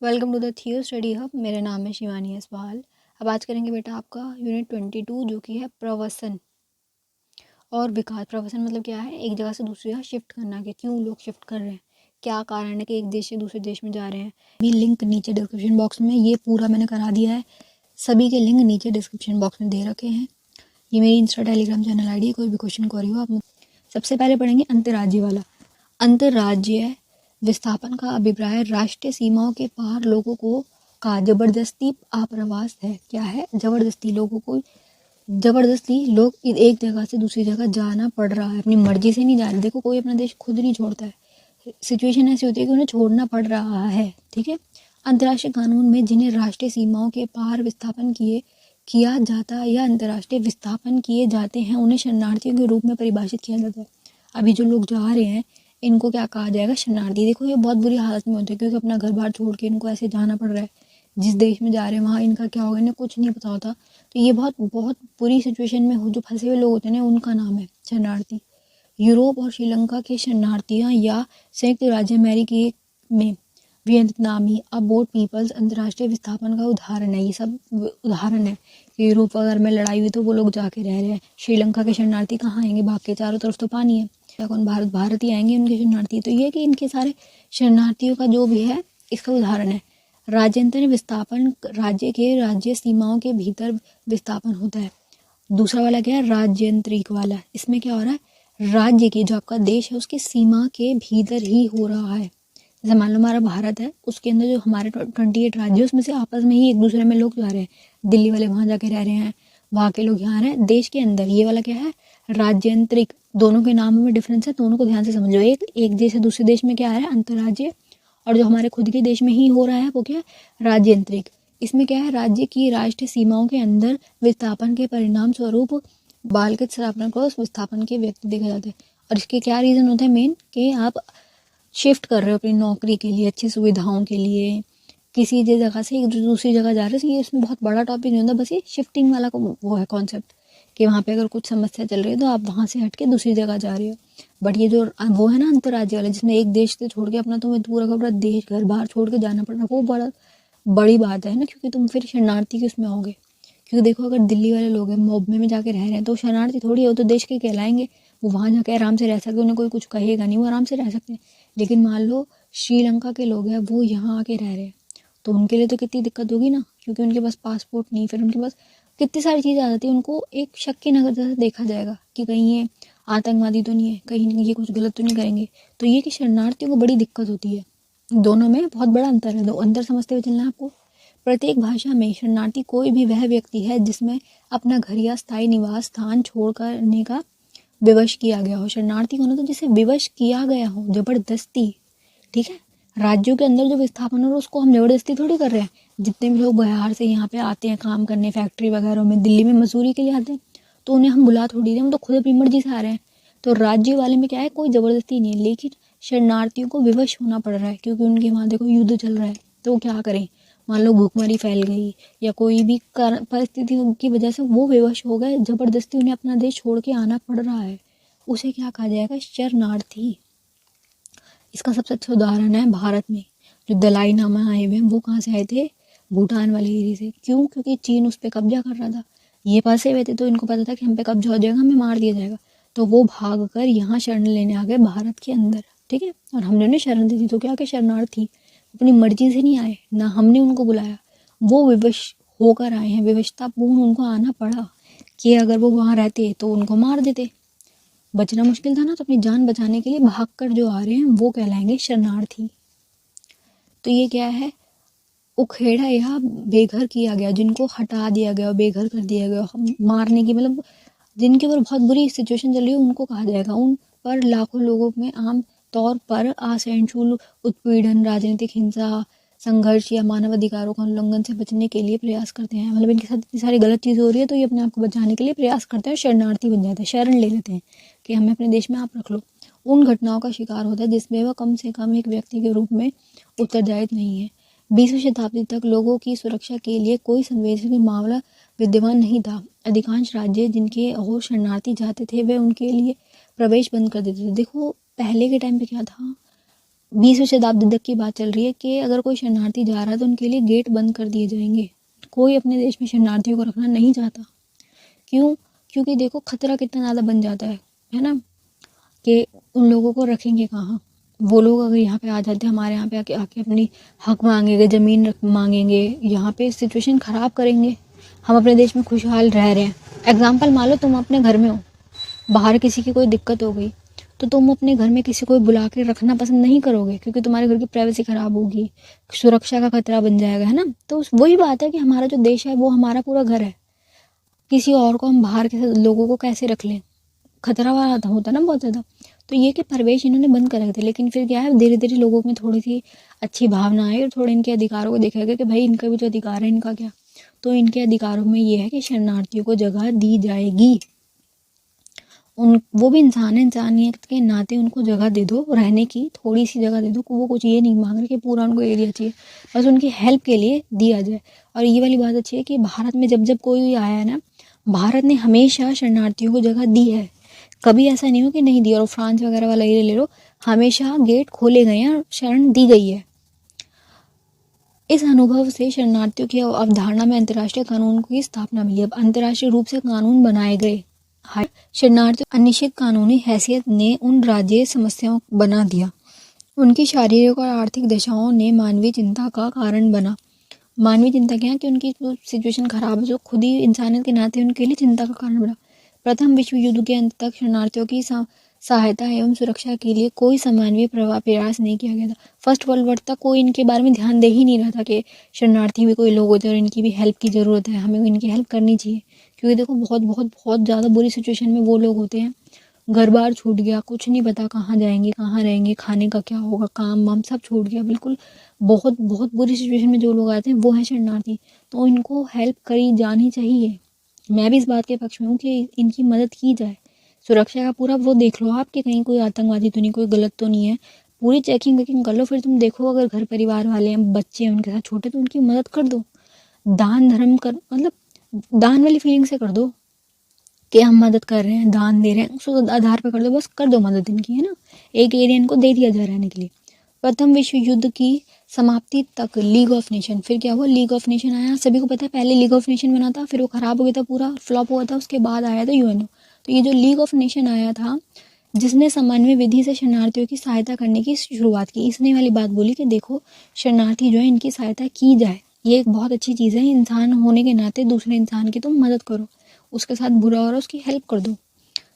Welcome to the थियो study hub. मेरा नाम है शिवानी असवाल। अब आज करेंगे बेटा आपका यूनिट 22 जो कि है प्रवसन और विकास। प्रवसन मतलब क्या है? एक जगह से दूसरी जगह शिफ्ट करना। कि क्यों लोग शिफ्ट कर रहे हैं, क्या कारण है कि एक देश से दूसरे देश में जा रहे हैं। भी लिंक नीचे डिस्क्रिप्शन बॉक्स में ये पूरा मैंने करा दिया है। सभी के लिंक नीचे डिस्क्रिप्शन बॉक्स में दे रखे हैं। ये मेरी Insta Telegram channel I D. कोई भी क्वेश्चन क्वेरी हो आप सबसे पहले पढ़ेंगे अंतर्राज्य वाला। अंतर्राज्य विस्थापन का अभिप्राय राष्ट्रीय सीमाओं के पार लोगों को का जबरदस्ती आप्रवास है। क्या है? जबरदस्ती लोगों को, जबरदस्ती लोग एक जगह से दूसरी जगह जाना पड़ रहा है, अपनी मर्जी से नहीं जा रहे। देखो, कोई अपना देश खुद नहीं छोड़ता है, सिचुएशन ऐसी होती है कि उन्हें छोड़ना पड़ रहा है। ठीक है। अंतर्राष्ट्रीय कानून में जिन्हें राष्ट्रीय सीमाओं के पार विस्थापन किया जाता या अंतर्राष्ट्रीय विस्थापन किए जाते हैं उन्हें शरणार्थियों के रूप में परिभाषित किया जाता है। अभी जो लोग जा रहे हैं इनको क्या कहा जाएगा? शरणार्थी। देखो, ये बहुत बुरी हालत में होते हैं क्योंकि अपना घर बार छोड़ के इनको ऐसे जाना पड़ रहा है। जिस देश में जा रहे हैं वहाँ इनका क्या होगा इन्हें कुछ नहीं पता होता। तो ये बहुत बहुत बुरी सिचुएशन में जो फंसे हुए लोग होते हैं ना, उनका नाम है शरणार्थी। यूरोप और श्रीलंका के शरणार्थियाँ या संयुक्त राज्य अमेरिकी में वियतनामी अबोट पीपल्स अंतर्राष्ट्रीय विस्थापन का उदाहरण है। ये सब उदाहरण है। यूरोप अगर में लड़ाई हुई तो वो लोग जाके रह रहे हैं। श्रीलंका के शरणार्थी कहाँ आएंगे? भाग के, चारों तरफ तो पानी है, कौन भारत ही आएंगे उनके शरणार्थी। तो ये कि इनके सारे शरणार्थियों का जो भी है इसका उदाहरण है। राज्यांतरण विस्थापन राज्य के राज्य सीमाओं के भीतर विस्थापन होता है। दूसरा वाला क्या है? राज्यांतरिक वाला। इसमें क्या हो रहा है? राज्य की जो आपका देश है उसकी सीमा के भीतर ही हो रहा है। जैसे मान लो हमारा भारत है, उसके अंदर जो हमारे 28 राज्य उसमें से आपस में ही एक दूसरे में लोग जा रहे हैं। दिल्ली वाले वहाँ जाके रह रहे हैं, वहाँ के लोग यहाँ रहे हैं, देश के अंदर। ये वाला क्या है? राज्यांतरिक। दोनों के नामों में डिफरेंस है, दोनों को ध्यान से समझो। एक देश से दूसरे देश में क्या है? अंतर्राज्य। और जो हमारे खुद के देश में ही हो रहा है वो क्या है? राज्यांतरिक। इसमें क्या है? राज्य की राष्ट्रीय सीमाओं के अंदर विस्थापन के परिणाम स्वरूप बाल के स्थापना को विस्थापन के व्यक्ति देखा जाते हैं। और इसके क्या रीज़न होते हैं? मेन कि आप शिफ्ट कर रहे हो अपनी नौकरी के लिए, अच्छी सुविधाओं के लिए, किसी जगह से एक दूसरी जगह जा रहे हो। तो ये इसमें बहुत बड़ा टॉपिक नहीं होता, बस ये शिफ्टिंग वाला वो है कॉन्सेप्ट कि वहाँ पे अगर कुछ समस्या चल रही है तो आप वहाँ से हट के दूसरी जगह जा रहे हो। बट ये जो वो है ना अंतर्राज्य वाला, जिसमें एक देश से छोड़ के अपना तुम्हें पूरा का पूरा देश घर बाहर छोड़ के जाना पड़ रहा है, वो बड़ा बड़ी बात है ना, क्योंकि तुम फिर शरणार्थी के उसमें होगे। क्योंकि देखो, अगर दिल्ली वाले लोग हैं मॉब में जाके रह रहे हैं तो शरणार्थी थोड़ी हो, तो देश के कहलाएंगे। वो वहाँ जाके आराम से रह सकते, उन्हें कोई कुछ कहेगा नहीं, वो आराम से रह सकते हैं। लेकिन मान लो श्रीलंका के लोग हैं, वो यहाँ आके रह रहे हैं, तो उनके लिए तो कितनी दिक्कत होगी ना, क्योंकि उनके पास पासपोर्ट नहीं, फिर उनके पास कितनी सारी चीज़ें आ जाती है। उनको एक शक की नज़र से देखा जाएगा कि कहीं ये आतंकवादी तो नहीं है, कहीं ये कुछ गलत तो नहीं करेंगे। तो ये कि शरणार्थियों को बड़ी दिक्कत होती है। दोनों में बहुत बड़ा अंतर है, दो अंतर समझते हुए चलना है आपको। प्रत्येक भाषा में शरणार्थी कोई भी वह व्यक्ति है जिसमें अपना घर या स्थायी निवास स्थान छोड़ करने का विवश किया गया हो। शरणार्थी को ना तो जिसे विवश किया गया हो जबरदस्ती। ठीक है। राज्यों के अंदर जो विस्थापन हो उसको हम जबरदस्ती थोड़ी कर रहे हैं। जितने भी लोग बाहर से यहाँ पे आते हैं काम करने, फैक्ट्री वगैरह में, दिल्ली में मजदूरी के लिए आते हैं, तो उन्हें हम बुला थोड़ी दें, हम तो खुद अपनी मर्जी से आ रहे हैं। तो राज्य वाले में क्या है? कोई ज़बरदस्ती नहीं है। लेकिन शरणार्थियों को विवश होना पड़ रहा है क्योंकि उनके वहाँ देखो युद्ध चल रहा है, तो वो क्या करें? मान लो भूखमरी फैल गई या कोई भी परिस्थिति की वजह से वो विवश हो गए, ज़बरदस्ती उन्हें अपना देश छोड़ के आना पड़ रहा है, उसे क्या कहा जाएगा? शरणार्थी। इसका सबसे अच्छा उदाहरण है भारत में जो दलाई लामा आए हुए हैं, वो कहाँ से आए थे? भूटान वाले एरिया से। क्यों? क्योंकि चीन उस पर कब्जा कर रहा था। ये फंसे हुए थे तो इनको पता था कि हम पे कब्जा हो जाएगा, हमें मार दिया जाएगा, तो वो भाग कर यहाँ शरण लेने आ गए भारत के अंदर। ठीक है। और हमने उन्हें शरण दी थी, तो क्या के शरणार्थी अपनी मर्जी से नहीं आए, ना हमने उनको बुलाया, वो विवश होकर आए हैं। विवशतापूर्ण उनको आना पड़ा कि अगर वो वहाँ रहते तो उनको मार देते, बचना मुश्किल था ना, तो अपनी जान बचाने के लिए भागकर जो आ रहे हैं वो कहलाएंगे शरणार्थी। तो ये क्या है? उखेड़ा या बेघर किया गया, जिनको हटा दिया गया, बेघर कर दिया गया, मारने की मतलब जिनके ऊपर बहुत बुरी सिचुएशन चल रही है उनको कहा जाएगा। उन पर लाखों लोगों में आम तौर पर असहनशील उत्पीड़न, राजनीतिक हिंसा, संघर्ष या मानव अधिकारों का उल्लंघन से बचने के लिए प्रयास करते हैं। मतलब इनके साथ इतनी सारी गलत चीज़ें हो रही है तो ये अपने आप को बचाने के लिए प्रयास करते हैं, शरणार्थी बन जाते हैं, शरण ले लेते हैं कि हमें अपने देश में आप रख लो। उन घटनाओं का शिकार होता है जिसमें वह कम से कम एक व्यक्ति के रूप में उत्तरदायित्व नहीं है। 20वीं शताब्दी तक लोगों की सुरक्षा के लिए कोई संवेदनशील मामला विद्यमान नहीं था। अधिकांश राज्य जिनके और शरणार्थी जाते थे वे उनके लिए प्रवेश बंद कर देते थे। देखो, पहले के टाइम पे क्या था, 20वीं शताब्दी तक की बात चल रही है कि अगर कोई शरणार्थी जा रहा है तो उनके लिए गेट बंद कर दिए जाएंगे। कोई अपने देश में शरणार्थियों को रखना नहीं चाहता। क्यों? क्योंकि देखो खतरा कितना ज़्यादा बन जाता है ना, कि उन लोगों को रखेंगे कहाँ। वो लोग अगर यहाँ पे आ जाते हैं, हमारे यहाँ पे आके आके अपनी हक मांगेंगे, ज़मीन मांगेंगे, यहाँ पे सिचुएशन ख़राब करेंगे। हम अपने देश में खुशहाल रह रहे हैं। एग्जाम्पल मान लो तुम अपने घर में हो, बाहर किसी की कोई दिक्कत हो गई तो तुम अपने घर में किसी को बुला के रखना पसंद नहीं करोगे, क्योंकि तुम्हारे घर की प्राइवेसी ख़राब होगी, सुरक्षा का खतरा बन जाएगा, है ना। तो वही बात है कि हमारा जो देश है वो हमारा पूरा घर है। किसी और को हम बाहर के लोगों को कैसे रख लें, खतरा वाला होता है ना बहुत ज़्यादा। तो ये कि प्रवेश इन्होंने बंद कर रखे थे, लेकिन फिर क्या है, धीरे धीरे लोगों में थोड़ी सी अच्छी भावना आई और थोड़े इनके अधिकारों को देखा गया कि भाई इनका भी तो अधिकार है, इनका क्या। तो इनके अधिकारों में ये है कि शरणार्थियों को जगह दी जाएगी। वो भी इंसान है, इंसानियत के नाते उनको जगह दे दो रहने की, थोड़ी सी जगह दे दो। वो कुछ ये नहीं मांग रहे कि पूरा उनको एरिया चाहिए, बस उनकी हेल्प के लिए दिया जाए। और ये वाली बात अच्छी है कि भारत में जब जब कोई आया है ना, भारत ने हमेशा शरणार्थियों को जगह दी है। कभी ऐसा नहीं हो कि नहीं दी। और फ्रांस वगैरह वाला ये ले लो, हमेशा गेट खोले गए हैं और शरण दी गई है। इस अनुभव से शरणार्थियों की अवधारणा में अंतर्राष्ट्रीय कानून की स्थापना मिली। अब अंतर्राष्ट्रीय रूप से कानून बनाए गए। शरणार्थी अनिश्चित कानूनी हैसियत ने उन राज्य समस्याओं बना दिया। उनकी शारीरिक और आर्थिक दशाओं ने मानवीय चिंता का कारण बना। मानवीय चिंता क्या है कि उनकी जो सिचुएशन खराब है, जो खुद ही इंसानियत के नाते उनके लिए चिंता का कारण बना। प्रथम विश्व युद्ध के अंत तक शरणार्थियों की सहायता एवं सुरक्षा के लिए कोई समन्वय प्रयास नहीं किया गया था। फर्स्ट वर्ल्ड वॉर तक कोई इनके बारे में ध्यान दे ही नहीं रहा था कि शरणार्थी भी कोई लोग होते हैं और इनकी भी हेल्प की ज़रूरत है, हमें इनकी हेल्प करनी चाहिए। क्योंकि देखो बहुत बहुत बहुत ज़्यादा बुरी सिचुएशन में वो लोग होते हैं, घर बार छूट गया, कुछ नहीं पता कहाँ जाएंगे कहाँ रहेंगे, खाने का क्या होगा, काम वाम सब छूट गया बिल्कुल। बहुत बहुत बुरी सिचुएशन में जो लोग आते हैं वो हैं शरणार्थी। तो इनको हेल्प करी जानी चाहिए। मैं भी इस बात के पक्ष में हूँ कि इनकी मदद की जाए। सुरक्षा का पूरा वो देख लो आप कि कहीं कोई आतंकवादी तो नहीं, कोई गलत तो नहीं है। पूरी चेकिंग वेकिंग कर लो, फिर तुम देखो अगर घर परिवार वाले हैं, बच्चे हैं उनके साथ छोटे, तो उनकी मदद कर दो। दान धर्म कर, मतलब दान वाली फीलिंग से कर दो कि हम मदद कर रहे हैं, दान दे रहे हैं, उस आधार पर कर दो, बस कर दो मदद इनकी, है ना। एक एरिया इनको दे दिया जाए रहने के लिए। प्रथम विश्व युद्ध की समाप्ति तक लीग ऑफ नेशन, फिर क्या हुआ, लीग ऑफ नेशन आया। सभी को पता है पहले लीग ऑफ नेशन बना था, फिर वो खराब हो गया था, पूरा फ्लॉप हुआ था, उसके बाद आया था यूएनओ। तो ये जो लीग ऑफ नेशन आया था, जिसने समन्वय विधि से शरणार्थियों की सहायता करने की शुरुआत की, इसने वाली बात बोली कि देखो शरणार्थी जो है इनकी सहायता की जाए। ये एक बहुत अच्छी चीज़ है, इंसान होने के नाते दूसरे इंसान की तुम मदद करो, उसके साथ बुरा हो रहा है उसकी हेल्प कर दो।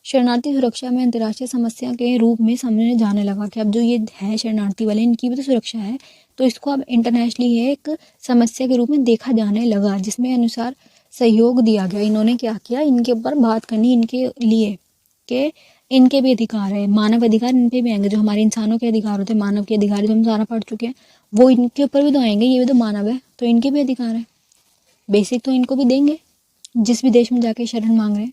शरणार्थी सुरक्षा में अंतर्राष्ट्रीय समस्या के रूप में समझने जाने लगा कि अब जो ये है शरणार्थी वाले, इनकी भी तो सुरक्षा है, तो इसको अब इंटरनेशनली एक समस्या के रूप में देखा जाने लगा, जिसमें अनुसार सहयोग दिया गया। इन्होंने क्या किया, इनके ऊपर बात करनी इनके लिए कि इनके भी अधिकार है, मानव अधिकार इन पे भी आएंगे। जो हमारे इंसानों के अधिकार होते हैं, मानव के अधिकार जो हम सारा पढ़ चुके हैं, वो इनके ऊपर भी तो आएंगे। ये भी तो मानव है, तो इनके भी अधिकार है, बेसिक तो इनको भी देंगे जिस भी देश में जाके शरण मांग रहे हैं।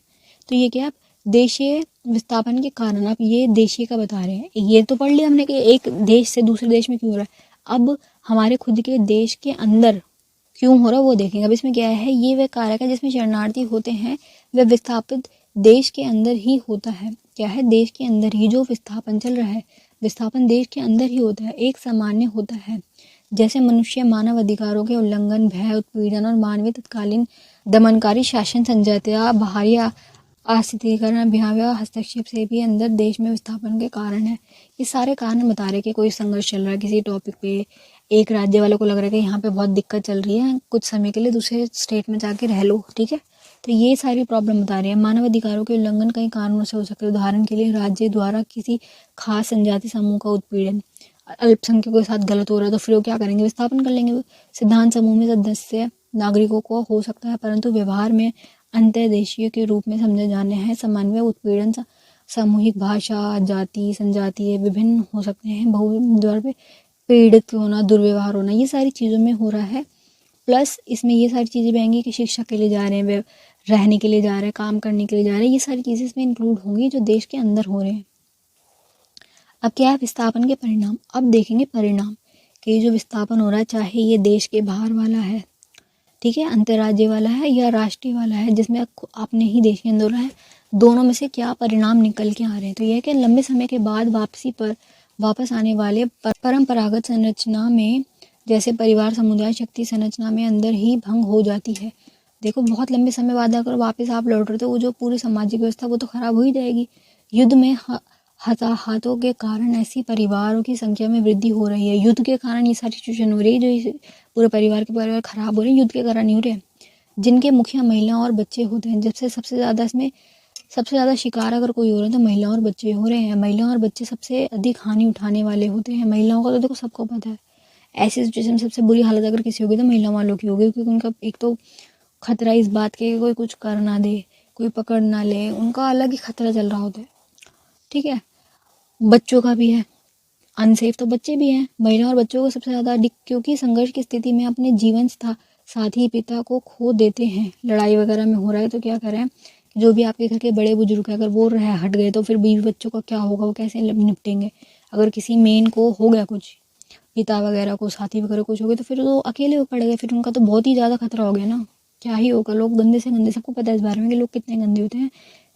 तो ये क्या, देशीय विस्थापन के कारण, आप ये देशीय का बता रहे हैं। ये तो पढ़ लिया हमने कि एक देश से दूसरे देश में क्यों हो रहा है, अब हमारे खुद के देश के अंदर क्यों हो रहा है वो देखेंगे। अब इसमें क्या है, ये वह कारक है जिसमें शरणार्थी होते हैं, वह विस्थापित देश के अंदर ही होता है। क्या है, देश के अंदर ही जो विस्थापन चल रहा है, विस्थापन देश के अंदर ही होता है, एक सामान्य होता है। जैसे मनुष्य मानव अधिकारों के उल्लंघन, भय, उत्पीड़न और मानवीय तत्कालीन दमनकारी शासन, संजातीय, बाहरी अस्थिरीकरण, अभियान व हस्तक्षेप से भी अंदर देश में विस्थापन के कारण है। ये सारे कारण बता रहे कि कोई संघर्ष चल रहा है किसी टॉपिक पे, एक राज्य वालों को लग रहा है कि यहाँ पे बहुत दिक्कत चल रही है, कुछ समय के लिए दूसरे स्टेट में जाके रह लो, ठीक है। तो ये सारी प्रॉब्लम बता रही है। मानव अधिकारों के उल्लंघन कई कारणों से हो सकते हैं। उदाहरण के लिए राज्य द्वारा किसी खास जनजाति समूह का उत्पीड़न, अल्पसंख्यकों के साथ गलत हो रहा है तो फिर वो क्या करेंगे, विस्थापन कर लेंगे। सिद्धांत समूह में सदस्य नागरिकों को हो सकता है, परंतु व्यवहार में अंतर्देशीय के रूप में समझे जाने हैं। समन्वय, उत्पीड़न, सामूहिक भाषा, जाति, संजातीय विभिन्न हो सकते हैं। बहुद्वार पे पीड़ित होना, दुर्व्यवहार होना, ये सारी चीज़ों में हो रहा है। प्लस इसमें ये सारी चीज़ें भी आएंगी कि शिक्षा के लिए जा रहे हैं, रहने के लिए जा रहे हैं, काम करने के लिए जा रहे हैं, ये सारी चीज़ें इसमें इंक्लूड होंगी जो देश के अंदर हो रहे हैं। अब क्या है, विस्थापन के परिणाम। अब देखेंगे परिणाम कि जो विस्थापन हो रहा है, चाहे ये देश के बाहर वाला है, ठीक है, अंतर्राज्य वाला है या राष्ट्रीय वाला है, जिसमें अपने ही देश के अंदर हो रहा है, दोनों में से क्या परिणाम निकल के आ रहे हैं। तो यह है कि लंबे समय के बाद वापसी पर वापस आने वाले परंपरागत संरचना में जैसे परिवार, समुदाय, शक्ति संरचना में अंदर ही भंग हो जाती है। देखो बहुत लंबे समय बाद अगर वापस आप लौट रहे हो तो वो जो पूरी सामाजिक व्यवस्था वो तो खराब हो ही जाएगी। युद्ध में हताहतों के कारण ऐसी परिवारों की संख्या में वृद्धि हो रही है। युद्ध के कारण ये सारी सिचुएशन हो रही है, जो पूरे परिवार के परिवार खराब हो रहे हैं, युद्ध के कारण नहीं हो रहे हैं। जिनके मुखिया महिला और बच्चे होते हैं, जब से सबसे ज़्यादा शिकार अगर कोई हो रहा है तो महिला और बच्चे हो रहे हैं। महिला और बच्चे सबसे अधिक हानि उठाने वाले होते हैं। महिलाओं का तो देखो सबको पता है, ऐसी सिचुएशन में सबसे बुरी हालत अगर किसी होगी तो महिला वालों की होगी, क्योंकि उनका एक तो खतरा इस बात के कोई कुछ कर ना दे, कोई पकड़ ना ले, उनका अलग ही खतरा चल रहा होता है। ठीक है, बच्चों का भी है, अनसेफ तो बच्चे भी हैं। महिला और बच्चों को सबसे ज़्यादा क्योंकि संघर्ष की स्थिति में अपने जीवन साथी पिता को खो देते हैं। लड़ाई वगैरह में हो रहा है तो क्या करें, जो भी आपके घर के बड़े बुजुर्ग हैं अगर वो हट गए तो फिर बीवी बच्चों का क्या होगा, वो कैसे निपटेंगे। अगर किसी मेन को हो गया कुछ, पिता वगैरह को, साथी वगैरह कुछ हो गया तो फिर वो अकेले हो पड़ गए, फिर उनका तो बहुत ही ज़्यादा खतरा हो गया ना। क्या ही होगा, लोग गंदे से गंदे, सबको पता है इस बारे में कि लोग कितने गंदे होते हैं।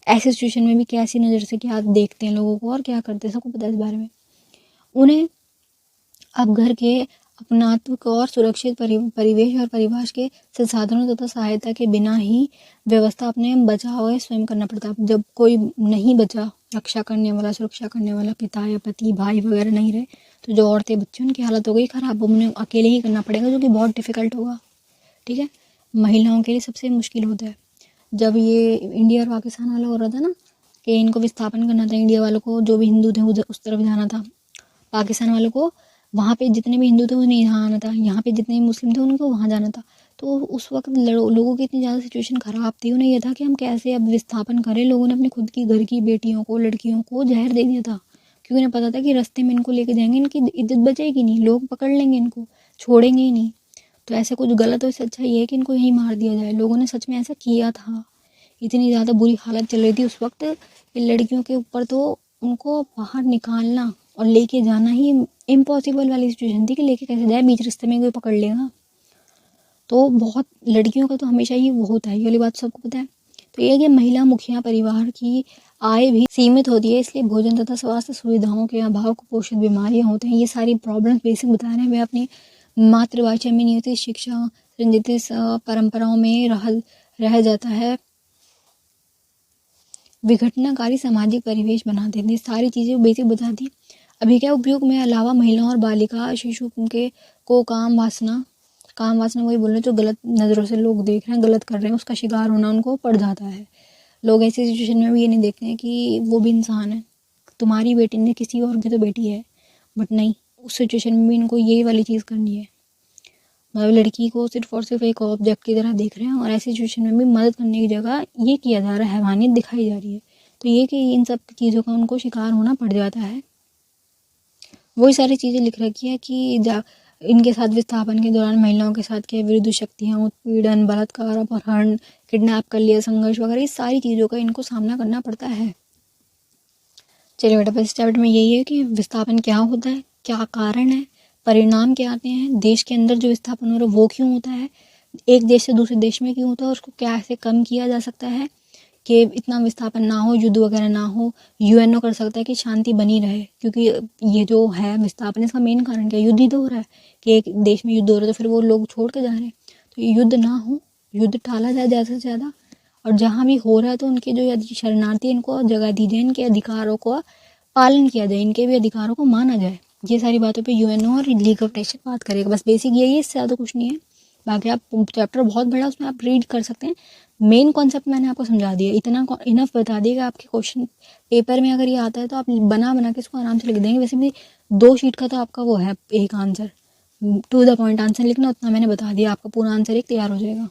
ऐसी सिचुएशन में भी कैसी नज़र से क्या देखते हैं लोगों को और क्या करते हैं, सबको पता है इस बारे में। उन्हें अब घर के अपनात्व और सुरक्षित परिवेश और परिवार के संसाधनों तथा सहायता के बिना ही व्यवस्था अपने बचाव है स्वयं करना पड़ता है। जब कोई नहीं बचा, रक्षा करने वाला, सुरक्षा करने वाला, पिता या पति, भाई वगैरह नहीं रहे, तो जो औरतें, बच्चे, उनकी हालत हो गई ख़राब। उन्हें अकेले ही करना पड़ेगा, जो कि बहुत डिफ़िकल्ट होगा। ठीक है, महिलाओं के लिए सबसे मुश्किल होता है। जब ये इंडिया और पाकिस्तान वाला हो रहा था ना, कि इनको विस्थापन करना था, इंडिया वालों को जो भी हिंदू थे उस तरफ जाना था, पाकिस्तान वालों को वहाँ पे जितने भी हिंदू थे उन्हें यहाँ आना था, यहाँ पे जितने भी मुस्लिम थे उनको वहाँ जाना था। तो उस वक्त लोगों की इतनी ज़्यादा सिचुएशन ख़राब थी, उन्हें यह था कि हम कैसे अब विस्थापन करें। लोगों ने अपने खुद की घर की बेटियों को, लड़कियों को जहर दे दिया था, क्योंकि उन्हें पता था कि रास्ते में इनको लेके जाएंगे, इनकी इज्जत बचेगी नहीं, लोग पकड़ लेंगे इनको, छोड़ेंगे ही नहीं। तो ऐसे कुछ गलत हो, इससे अच्छा ये है कि इनको यहीं मार दिया जाए। लोगों ने सच में ऐसा किया था। इतनी ज़्यादा बुरी हालत चल रही थी उस वक्त कि लड़कियों के ऊपर तो उनको बाहर निकालना और लेके जाना ही इम्पॉसिबल वाली सिचुएशन थी कि लेके कैसे जाए, बीच रास्ते में कोई पकड़ लेगा। तो बहुत लड़कियों का तो हमेशा ही वो होता है, ये वाली बात सबको पता है। तो ये कि महिला मुखिया परिवार की आय भी सीमित होती है, इसलिए भोजन तथा स्वास्थ्य सुविधाओं के अभाव, कुपोषित बीमारियां होते हैं, ये सारी प्रॉब्लम्स बेसिक बता रहे हैं। वे अपनी मातृभाषा में नहीं होती, शिक्षा संजित परंपराओं में रह जाता है, विघटनकारी सामाजिक परिवेश बना देते हैं। सारी चीज़ें बेसिक बता दी। अभी क्या उपयोग में अलावा महिला और बालिका शिशु के को काम वासना वही बोल रहे हैं, जो गलत नज़रों से लोग देख रहे हैं, गलत कर रहे हैं, उसका शिकार होना उनको पड़ जाता है। लोग ऐसी सिचुएशन में भी ये नहीं देखते हैं कि वो भी इंसान है, तुम्हारी बेटी ने किसी और की तो बेटी है, बट नहीं, उस सिचुएशन में भी इनको यही वाली चीज़ करनी है। मतलब लड़की को सिर्फ और सिर्फ एक ऑब्जेक्ट की तरह देख रहे हैं, और ऐसी सिचुएशन में भी मदद करने की जगह ये किया जा रहा है, हैवानियत दिखाई जा रही है। तो ये कि इन सब चीज़ों का उनको शिकार होना पड़ जाता है। वही सारी चीज़ें लिख रखी है कि इनके साथ विस्थापन के दौरान महिलाओं के साथ के विरुद्ध शक्तियाँ, उत्पीड़न, बलात्कार, अपहरण, किडनैप कर लिया, संघर्ष वगैरह, इस सारी चीज़ों का इनको सामना करना पड़ता है। चलिए बेटा, बस चैप्टर में यही है कि विस्थापन क्या होता है, क्या कारण है, परिणाम क्या आते हैं, देश के अंदर जो विस्थापन हो रहा है वो क्यों होता है, एक देश से दूसरे देश में क्यों होता है, और उसको कैसे कम किया जा सकता है कि इतना विस्थापन ना हो, युद्ध वगैरह ना हो। यूएनओ कर सकता है कि शांति बनी रहे, क्योंकि ये जो है विस्थापन, इसका मेन कारण क्या है, युद्ध ही तो हो रहा है कि एक देश में युद्ध हो रहा है तो फिर वो लोग छोड़ के जा रहे हैं। तो युद्ध ना हो, युद्ध टाला जाए ज़्यादा से ज़्यादा, और जहाँ भी हो रहा है तो उनके जो शरणार्थी, इनको जगह दी जाए, इनके अधिकारों को पालन किया जाए, इनके भी अधिकारों को माना जाए। ये सारी बातों पे यूएनओ और लीग ऑफ नेशन बात करेगा। बस बेसिक यही है, इससे ज़्यादा कुछ नहीं है। बाकी आप चैप्टर बहुत बड़ा, उसमें आप रीड कर सकते हैं। मेन कॉन्सेप्ट मैंने आपको समझा दिया, इतना इनफ बता दिया कि आपके क्वेश्चन पेपर में अगर ये आता है तो आप बना के इसको आराम से लिख देंगे। वैसे भी 2 शीट का तो आपका वो है, एक answer to the point answer लिखना, उतना मैंने बता दिया, आपका पूरा आंसर एक तैयार हो जाएगा।